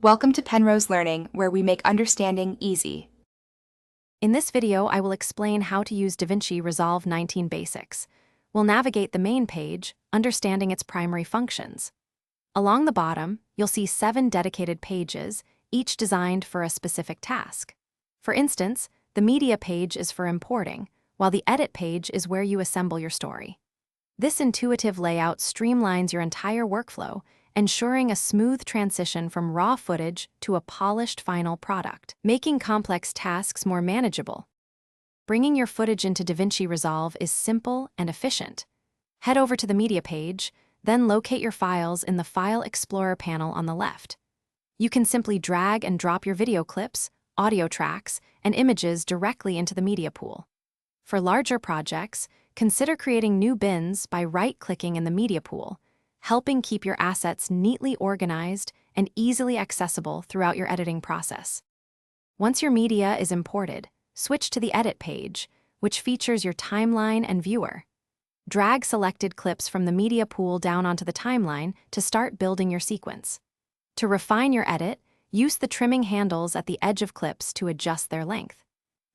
Welcome to Penrose Learning, where we make understanding easy. In this video, I will explain how to use DaVinci Resolve 19 Basics. We'll navigate the main page, understanding its primary functions. Along the bottom, you'll see 7 dedicated pages, each designed for a specific task. For instance, the media page is for importing, while the edit page is where you assemble your story. This intuitive layout streamlines your entire workflow, ensuring a smooth transition from raw footage to a polished final product, making complex tasks more manageable. Bringing your footage into DaVinci Resolve is simple and efficient. Head over to the media page, then locate your files in the File Explorer panel on the left. You can simply drag and drop your video clips, audio tracks, and images directly into the media pool. For larger projects, consider creating new bins by right-clicking in the media pool, helping keep your assets neatly organized and easily accessible throughout your editing process. Once your media is imported, switch to the Edit page, which features your timeline and viewer. Drag selected clips from the media pool down onto the timeline to start building your sequence. To refine your edit, use the trimming handles at the edge of clips to adjust their length.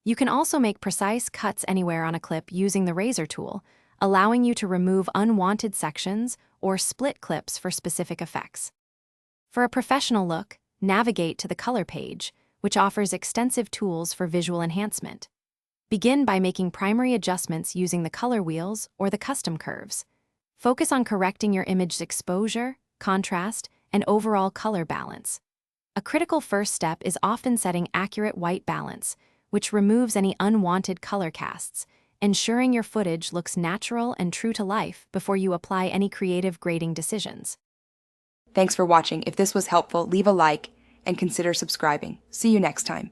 You can also make precise cuts anywhere on a clip using the razor tool, allowing you to remove unwanted sections or split clips for specific effects. For a professional look, navigate to the Color page, which offers extensive tools for visual enhancement. Begin by making primary adjustments using the color wheels or the custom curves. Focus on correcting your image's exposure, contrast, and overall color balance. A critical first step is often setting accurate white balance, which removes any unwanted color casts, ensuring your footage looks natural and true to life before you apply any creative grading decisions. Thanks for watching. If this was helpful, leave a like and consider subscribing. See you next time.